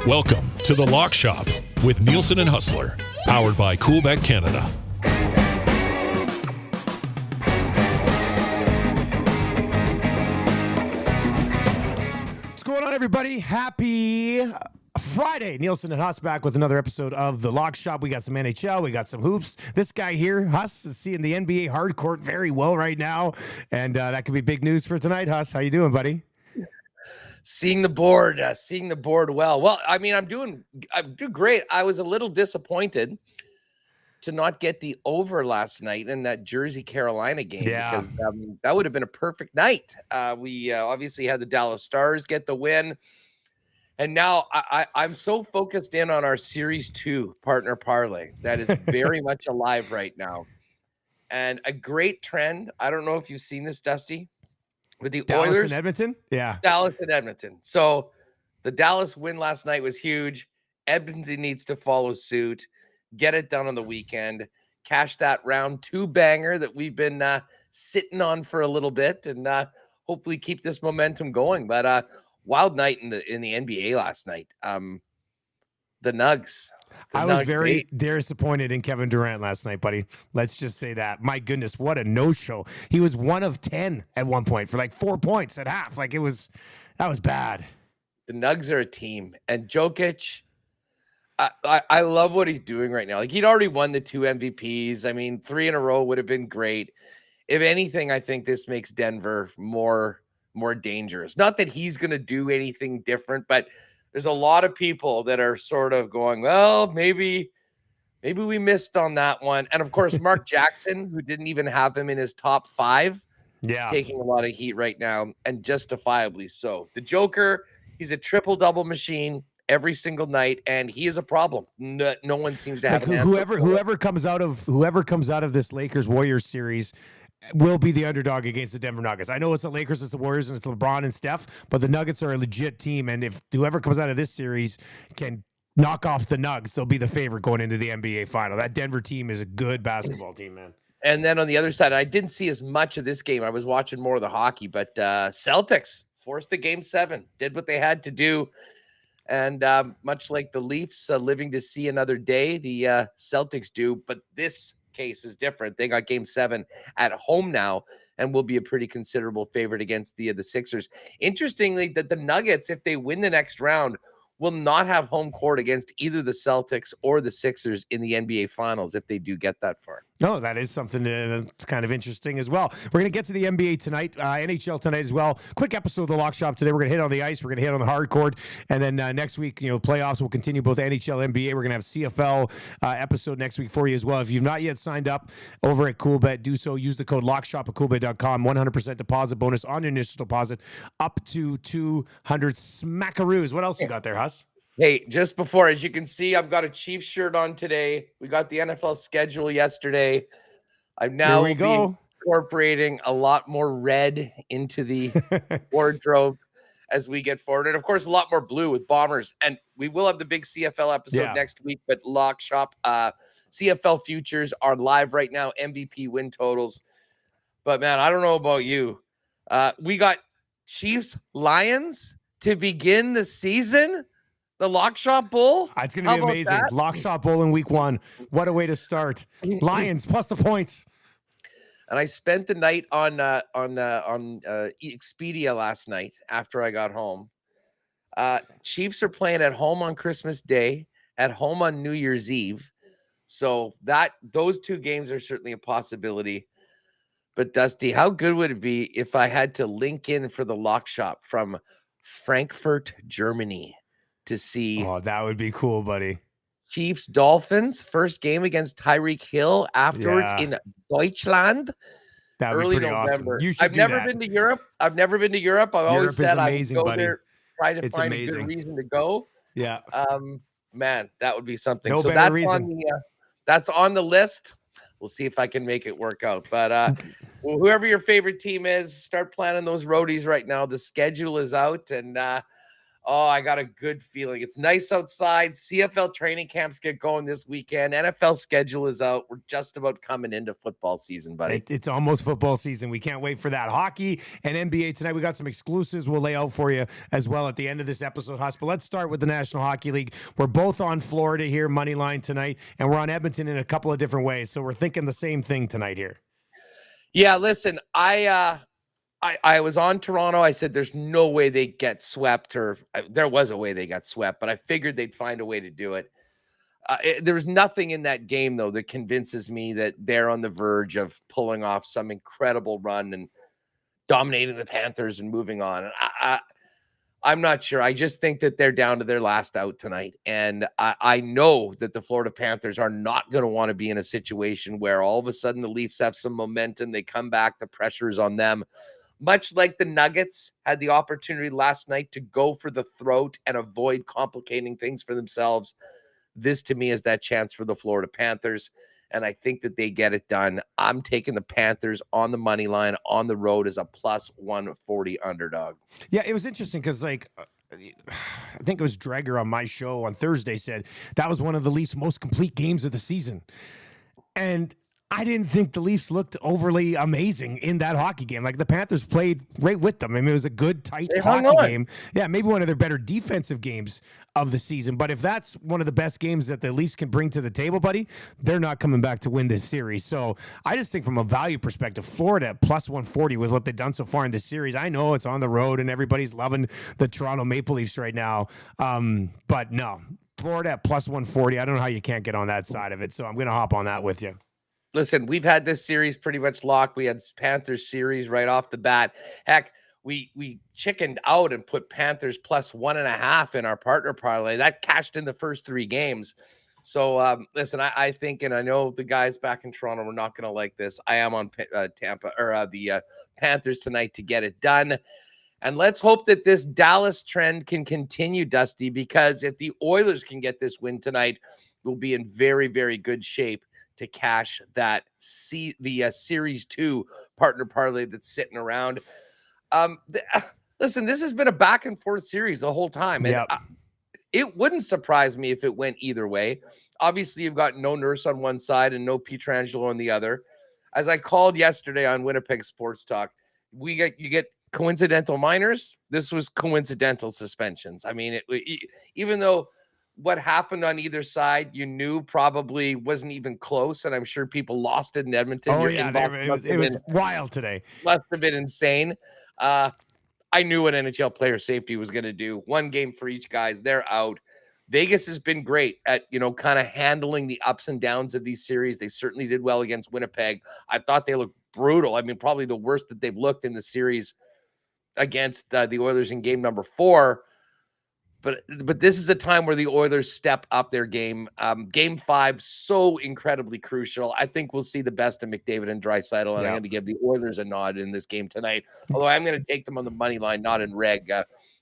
Welcome to the Lock Shop with Nielson and Hustler, powered by Coolbet Canada. What's going on, everybody? Happy Friday. Nielson and Hus back with another episode of the Lock Shop. We got some NHL, we got some hoops. This guy here, Hus, is seeing the NBA hard court very well right now, and that could be big news for tonight. Hus, how you doing, buddy? Seeing the board well. Well, I mean, I'm doing great. I was a little disappointed to not get the over last night in that Jersey Carolina game because that would have been a perfect night. We obviously had the Dallas Stars get the win, and now I'm so focused in on our Series 2 partner parlay that is very much alive right now, and a great trend. I don't know if you've seen this, Dusty. With the Dallas Oilers and Edmonton? Yeah. Dallas and Edmonton. So the Dallas win last night was huge. Edmonton needs to follow suit, get it done on the weekend, cash that round 2 banger that we've been sitting on for a little bit, and hopefully keep this momentum going. But wild night in the NBA last night. The Nugs. I was very disappointed in Kevin Durant last night, buddy. Let's just say that. My goodness, what a no-show. He was 1 of 10 at one point for like 4 points at half. That was bad. The Nugs are a team. And Jokic, I love what he's doing right now. Like, he'd already won the 2 MVPs. I mean, 3 in a row would have been great. If anything, I think this makes Denver more dangerous. Not that he's going to do anything different, but there's a lot of people that are sort of going, well, maybe we missed on that one. And of course, Mark Jackson, who didn't even have him in his top 5, taking a lot of heat right now, and justifiably so. The Joker, he's a triple-double machine every single night, and he is a problem. No one seems to have an answer. Whoever comes out of this Lakers-Warriors series will be the underdog against the Denver Nuggets. I know it's the Lakers, it's the Warriors, and it's LeBron and Steph, but the Nuggets are a legit team, and if whoever comes out of this series can knock off the Nugs, they'll be the favorite going into the NBA final. That Denver team is a good basketball team, man. And then on the other side, I didn't see as much of this game. I was watching more of the hockey, but Celtics forced the Game 7, did what they had to do, and much like the Leafs living to see another day, the Celtics do, but this case is different. They got Game 7 at home now and will be a pretty considerable favorite against the Sixers. Interestingly, that the Nuggets, if they win the next round, will not have home court against either the Celtics or the Sixers in the NBA Finals if they do get that far. No, that is something that's kind of interesting as well. We're going to get to the NBA tonight, NHL tonight as well. Quick episode of the Lock Shop today. We're going to hit on the ice. We're going to hit on the hard court. And then next week, playoffs will continue both NHL, NBA. We're going to have CFL episode next week for you as well. If you've not yet signed up over at Coolbet, do so. Use the code LOCKSHOP at Coolbet.com. 100% deposit bonus on your initial deposit up to 200 smackaroos. What else you got there, Hus? Hey, just before, as you can see, I've got a Chiefs shirt on today. We got the NFL schedule yesterday. I'm now incorporating a lot more red into the wardrobe as we get forward. And, of course, a lot more blue with Bombers. And we will have the big CFL episode next week, but Lock Shop CFL futures are live right now, MVP win totals. But, man, I don't know about you. We got Chiefs-Lions to begin the season. The Lock Shop Bowl? It's going to be amazing. That? Lock Shop Bowl in week 1. What a way to start. Lions plus the points. And I spent the night on Expedia last night after I got home. Chiefs are playing at home on Christmas Day, at home on New Year's Eve. So those 2 games are certainly a possibility. But Dusty, how good would it be if I had to link in for the Lock Shop from Frankfurt, Germany? To see. Oh, that would be cool, buddy. Chiefs Dolphins, first game against Tyreek Hill afterwards in Deutschland. That would be pretty November. Awesome. You should I've never been to Europe. I've always said amazing, I would go buddy. there, try to find a good reason to go. Yeah. Man, that would be something. No so better reason. That's on the list. We'll see if I can make it work out. But whoever your favorite team is, start planning those roadies right now. The schedule is out, and Oh, I got a good feeling. It's nice outside. CFL training camps get going this weekend. NFL schedule is out. We're just about coming into football season, buddy. It's almost football season. We can't wait for that. Hockey and NBA tonight. We got some exclusives we'll lay out for you as well at the end of this episode, Hus. But let's start with the National Hockey League. We're both on Florida here, money line tonight, and we're on Edmonton in a couple of different ways. So we're thinking the same thing tonight here. Yeah, listen, I was on Toronto. I said there's no way they get swept, or there was a way they got swept, but I figured they'd find a way to do it. There was nothing in that game, though, that convinces me that they're on the verge of pulling off some incredible run and dominating the Panthers and moving on. And I'm not sure. I just think that they're down to their last out tonight. And I know that the Florida Panthers are not going to want to be in a situation where all of a sudden the Leafs have some momentum. They come back. The pressure is on them. Much like the Nuggets had the opportunity last night to go for the throat and avoid complicating things for themselves, this to me is that chance for the Florida Panthers, and I think that they get it done. I'm taking the Panthers on the money line on the road as a plus 140 underdog. Yeah, it was interesting because, like, I think it was Dreger on my show on Thursday said that was one of the Leafs' most complete games of the season. And I didn't think the Leafs looked overly amazing in that hockey game. Like, the Panthers played right with them. I mean, it was a good, tight hockey game. Yeah, maybe one of their better defensive games of the season. But if that's one of the best games that the Leafs can bring to the table, buddy, they're not coming back to win this series. So I just think from a value perspective, Florida at plus 140 with what they've done so far in this series. I know it's on the road and everybody's loving the Toronto Maple Leafs right now. But no, Florida at plus 140. I don't know how you can't get on that side of it. So I'm going to hop on that with you. Listen, we've had this series pretty much locked. We had Panthers series right off the bat. Heck, we chickened out and put Panthers plus 1.5 in our partner parlay. That cashed in the first 3 games. So, listen, I think, and I know the guys back in Toronto were not going to like this. I am on Tampa or the Panthers tonight to get it done. And let's hope that this Dallas trend can continue, Dusty, because if the Oilers can get this win tonight, we'll be in very, very good shape to cash that Series 2 partner parlay that's sitting around. Listen, this has been a back and forth series the whole time. And it wouldn't surprise me if it went either way. Obviously, you've got no Nurse on one side and no Pietrangelo on the other. As I called yesterday on Winnipeg Sports Talk, you get coincidental minors. This was coincidental suspensions. I mean, even though what happened on either side, you knew probably wasn't even close, and I'm sure people lost it in Edmonton. Oh, yeah, it was wild today. Must have been insane. I knew what NHL player safety was going to do. 1 game for each guys. They're out. Vegas has been great at, kind of handling the ups and downs of these series. They certainly did well against Winnipeg. I thought they looked brutal. I mean, probably the worst that they've looked in the series against the Oilers in game number 4. But this is a time where the Oilers step up their game. Game 5, so incredibly crucial. I think we'll see the best of McDavid and Draisaitl, and I'm going to give the Oilers a nod in this game tonight. Although I'm going to take them on the money line, not in reg.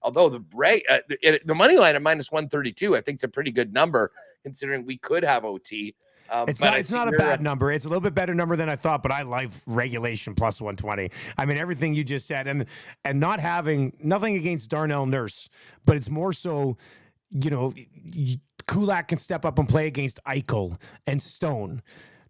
Although the money line at minus 132, I think it's a pretty good number considering we could have OT. It's not a bad number. It's a little bit better number than I thought, but I like regulation plus 120. I mean, everything you just said, and not having nothing against Darnell Nurse, but it's more so, Kulak can step up and play against Eichel and Stone.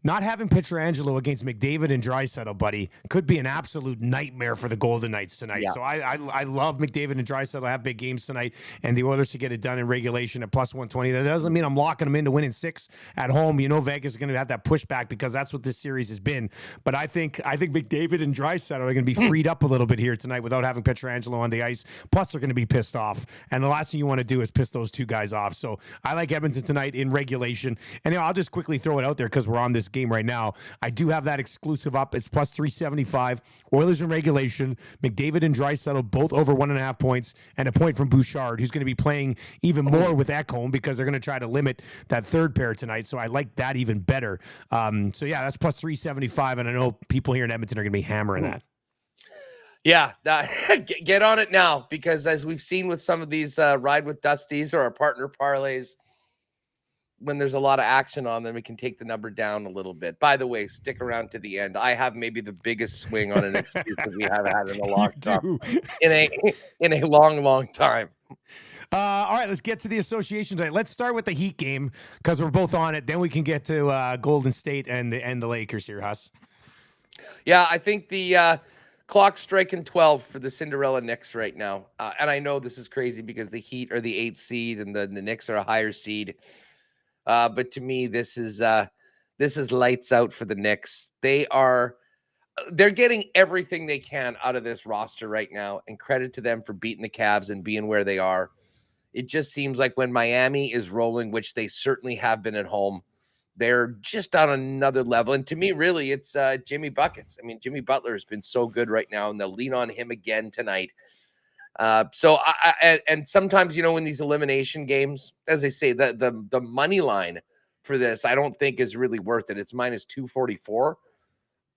Not having Pietrangelo against McDavid and Draisaitl, buddy, could be an absolute nightmare for the Golden Knights tonight. Yeah. So I love McDavid and Draisaitl to have big games tonight, and the Oilers to get it done in regulation at plus 120. That doesn't mean I'm locking them into winning 6 at home. Vegas is going to have that pushback because that's what this series has been. But I think McDavid and Draisaitl are going to be freed up a little bit here tonight without having Pietrangelo on the ice. Plus, they're going to be pissed off, and the last thing you want to do is piss those 2 guys off. So I like Edmonton tonight in regulation, and I'll just quickly throw it out there because we're on this game right now. I do have that exclusive up. It's plus 375. Oilers in regulation. McDavid and Draisaitl both over 1.5 points, and a point from Bouchard, who's going to be playing even more with Ekholm because they're going to try to limit that third pair tonight. So I like that even better. So yeah, that's plus 375, and I know people here in Edmonton are going to be hammering that. Yeah, get on it now, because as we've seen with some of these Ride with Dusties or our partner parlays, when there's a lot of action on them, we can take the number down a little bit. By the way, stick around to the end. I have maybe the biggest swing on an exclusive we have had in the lock shop in a long, long time. All right, let's get to the association tonight. Let's start with the Heat game because we're both on it. Then we can get to Golden State and the Lakers here, Huss. Yeah, I think the clock's striking 12 for the Cinderella Knicks right now. And I know this is crazy because the Heat are the 8th seed and the Knicks are a higher seed. But to me, this is lights out for the Knicks. They're getting everything they can out of this roster right now, and credit to them for beating the Cavs and being where they are. It just seems like when Miami is rolling, which they certainly have been at home, they're just on another level. And to me, really, it's Jimmy Buckets. I mean, Jimmy Butler has been so good right now, and they'll lean on him again tonight. And sometimes, in these elimination games, as they say, the money line for this, I don't think is really worth it. It's minus 244.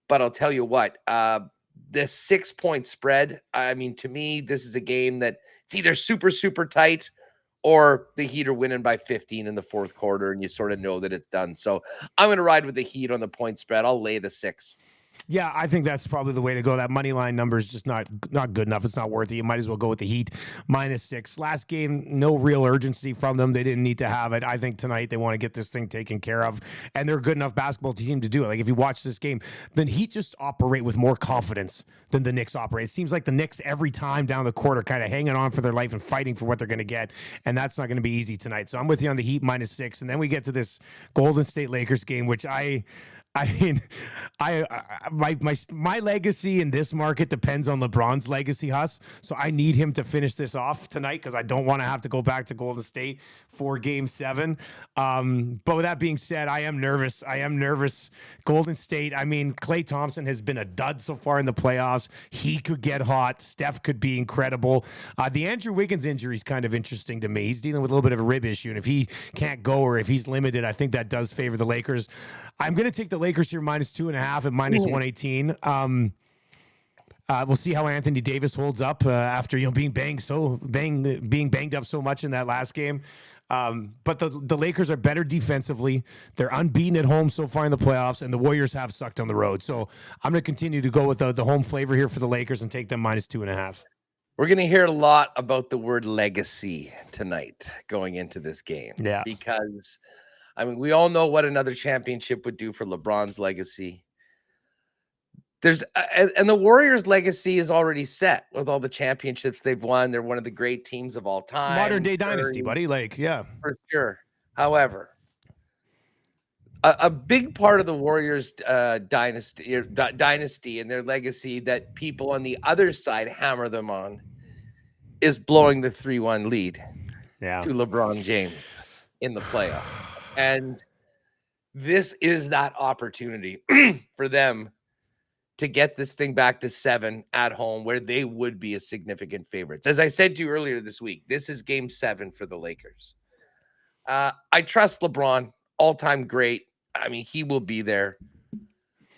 But I'll tell you what, the 6-point spread, I mean, to me, this is a game that it's either super, super tight or the Heat are winning by 15 in the fourth quarter, and you sort of know that it's done. So I'm going to ride with the Heat on the point spread. I'll lay the 6. Yeah, I think that's probably the way to go. That money line number is just not good enough. It's not worth it. You might as well go with the Heat minus 6. Last game, no real urgency from them. They didn't need to have it. I think tonight they want to get this thing taken care of, and they're a good enough basketball team to do it. Like if you watch this game, the Heat just operate with more confidence than the Knicks operate. It seems like the Knicks every time down the court are kind of hanging on for their life and fighting for what they're going to get, and that's not going to be easy tonight. So I'm with you on the Heat minus 6, and then we get to this Golden State Lakers game, which my legacy in this market depends on LeBron's legacy, Huss. So I need him to finish this off tonight because I don't want to have to go back to Golden State for Game 7. But with that being said, I am nervous. Golden State, I mean, Klay Thompson has been a dud so far in the playoffs. He could get hot. Steph could be incredible. The Andrew Wiggins injury is kind of interesting to me. He's dealing with a little bit of a rib issue, and if he can't go or if he's limited, I think that does favor the Lakers. I'm going to take the Lakers here minus 2.5 at minus 118. We'll see how Anthony Davis holds up after being banged up so much in that last game. But the Lakers are better defensively. They're unbeaten at home so far in the playoffs, and the Warriors have sucked on the road. So I'm going to continue to go with the home flavor here for the Lakers and take them minus 2.5. We're going to hear a lot about the word legacy tonight going into this game. Yeah, because I mean, we all know what another championship would do for LeBron's legacy. And the Warriors' legacy is already set with all the championships they've won. They're one of the great teams of all time. Modern day dynasty, buddy. Yeah. For sure. However, a big part of the Warriors' dynasty and their legacy that people on the other side hammer them on is blowing the 3-1 lead to LeBron James in the playoffs. And this is that opportunity for them to get this thing back to 7 at home where they would be a significant favorites. As I said to you earlier this week, this is Game 7 for the Lakers. I trust LeBron, all-time great. I mean, he will be there.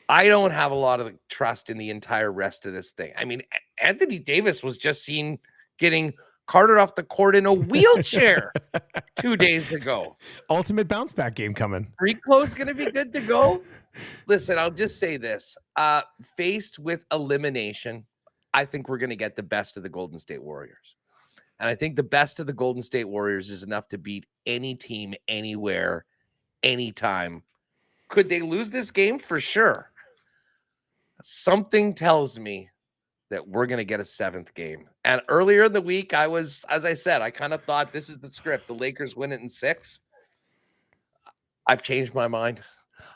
I don't have a lot of trust in the entire rest of this thing. I mean, Anthony Davis was just seen getting carted off the court in a wheelchair 2 days ago. Ultimate bounce back game coming. Free clothes going to be good to go. Listen, I'll just say this. Faced with elimination, I think we're going to get the best of the Golden State Warriors. And I think the best of the Golden State Warriors is enough to beat any team, anywhere, anytime. Could they lose this game? For sure. Something tells me that we're going to get a 7th game. And earlier in the week, as I said, I kind of thought this is the script. The Lakers win it in 6. I've changed my mind.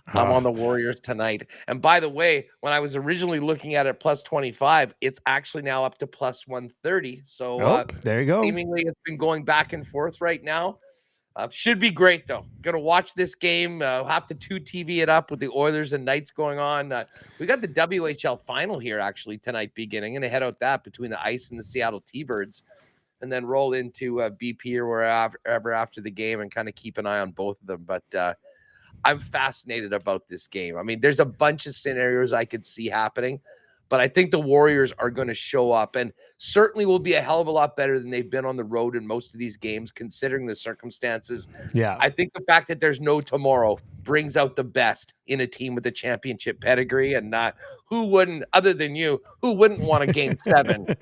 I'm on the Warriors tonight. And by the way, when I was originally looking at it plus 25, it's actually now up to plus 130. So there you go. Seemingly it's been going back and forth right now. Should be great, though. Going to watch this game. Have to TV it up with the Oilers and Knights going on. We got the WHL final here, actually, tonight beginning. Going to head out that between the Ice and the Seattle T-Birds and then roll into BP or wherever after the game and kind of keep an eye on both of them. But I'm fascinated about this game. I mean, there's a bunch of scenarios I could see happening, but I think the Warriors are going to show up and certainly will be a hell of a lot better than they've been on the road in most of these games, considering the circumstances. Yeah. I think the fact that there's no tomorrow brings out the best in a team with a championship pedigree, and who wouldn't, other than you, who wouldn't want a Game 7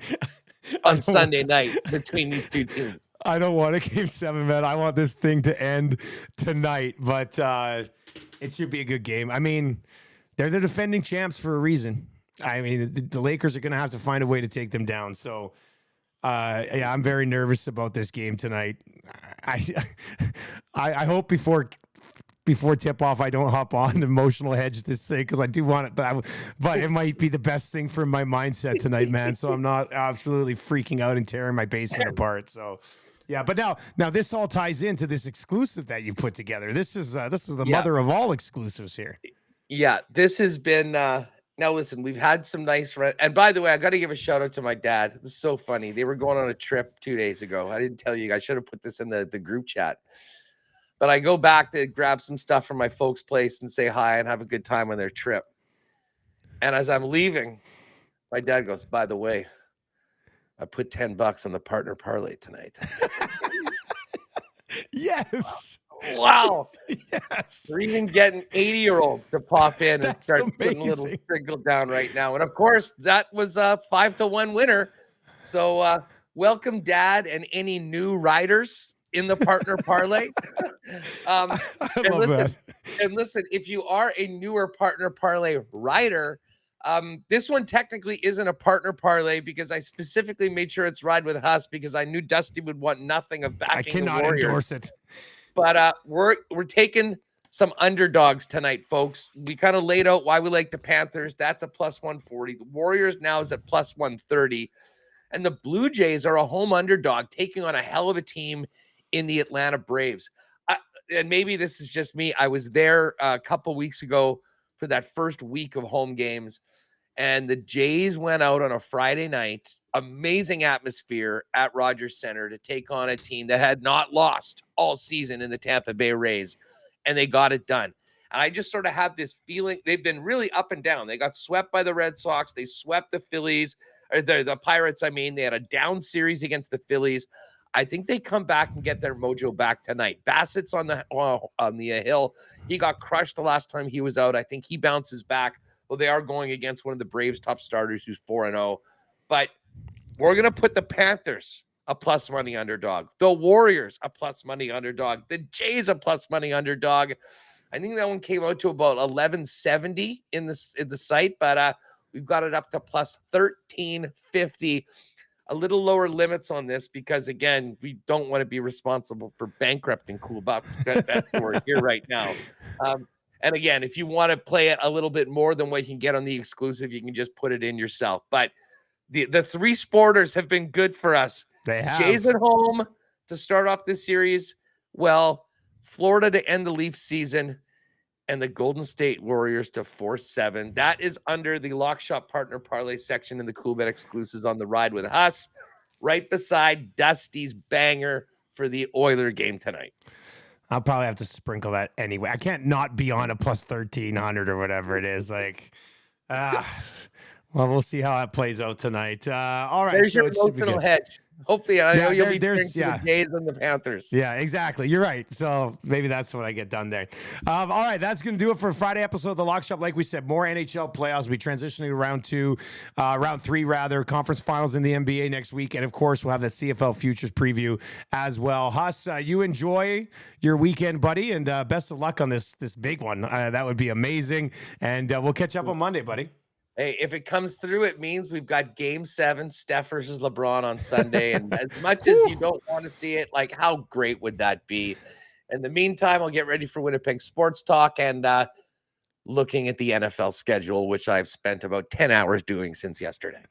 on Sunday night between these two teams? I don't want a game 7, man. I want this thing to end tonight, but it should be a good game. I mean, they're the defending champs for a reason. I mean, the Lakers are going to have to find a way to take them down. So, yeah, I'm very nervous about this game tonight. I hope before tip off, I don't hop on emotional hedge this thing because I do want it, but it might be the best thing for my mindset tonight, man. So I'm not absolutely freaking out and tearing my basement apart. So, yeah, but now this all ties into this exclusive that you put together. This is the mother of all exclusives here. Yeah, this has been. Now listen, we've had some nice and by the way, I got to give a shout out to my dad. This is so funny. They were going on a trip 2 days ago. I didn't tell you. I should have put this in the group chat. But I go back to grab some stuff from my folks' place and say hi and have a good time on their trip. And as I'm leaving, my dad goes, "By the way, I put $10 on the partner parlay tonight." Yes. Wow. Yes. We're even getting 80-year-olds to pop in and start putting a little amazing. sprinkle down right now. And of course, that was a 5-1 winner. So welcome, Dad, and any new riders in the partner parlay. I love that. And listen, if you are a newer partner parlay rider, this one technically isn't a partner parlay because I specifically made sure it's ride with Hus because I knew Dusty would want nothing of backing I cannot the Warriors. endorse it. But we're taking some underdogs tonight, folks. We kind of laid out why we like the Panthers. That's a plus 140. The Warriors now is at plus 130. And the Blue Jays are a home underdog taking on a hell of a team in the Atlanta Braves. And maybe this is just me. I was there a couple weeks ago for that first week of home games. And the Jays went out on a Friday night, amazing atmosphere at Rogers Center to take on a team that had not lost all season in the Tampa Bay Rays, and they got it done. And I just sort of have this feeling they've been really up and down. They got swept by the Red Sox. They swept the Phillies, or the Pirates. I mean, they had a down series against the Phillies. I think they come back and get their mojo back tonight. Bassett's on the hill. He got crushed the last time he was out. I think he bounces back. Well, they are going against one of the Braves' top starters who's 4-0. But we're going to put the Panthers a plus money underdog. The Warriors a plus money underdog. The Jays a plus money underdog. I think that one came out to about 1170 in the site, but we've got it up to plus 1350. A little lower limits on this because, again, we don't want to be responsible for bankrupting Cool Buck. That's we're here right now. And again, if you want to play it a little bit more than what you can get on the exclusive, you can just put it in yourself. But the three sporters have been good for us. They have. Jays at home to start off this series. Well, Florida to end the Leafs season, and the Golden State Warriors to 4-7. That is under the Lock Shop Partner Parlay section in the Cool Bet exclusives on the Ride with Us, right beside Dusty's banger for the Oiler game tonight. I'll probably have to sprinkle that anyway. I can't not be on a plus 1300 or whatever it is. Like, well, we'll see how that plays out tonight. All right. There's so your emotional hedge. Hopefully, I know you'll be cheering for the Jays and the Panthers. Yeah, exactly. You're right. So maybe that's what I get done there. All right, that's going to do it for a Friday episode of The Lock Shop. Like we said, more NHL playoffs. We'll be transitioning to round three, conference finals in the NBA next week. And, of course, we'll have the CFL Futures preview as well. Huss, you enjoy your weekend, buddy, and best of luck on this big one. That would be amazing. And we'll catch up on Monday, buddy. Hey, if it comes through, it means we've got Game 7, Steph versus LeBron on Sunday. And as much as you don't want to see it, like, how great would that be? In the meantime, I'll get ready for Winnipeg Sports Talk and looking at the NFL schedule, which I've spent about 10 hours doing since yesterday.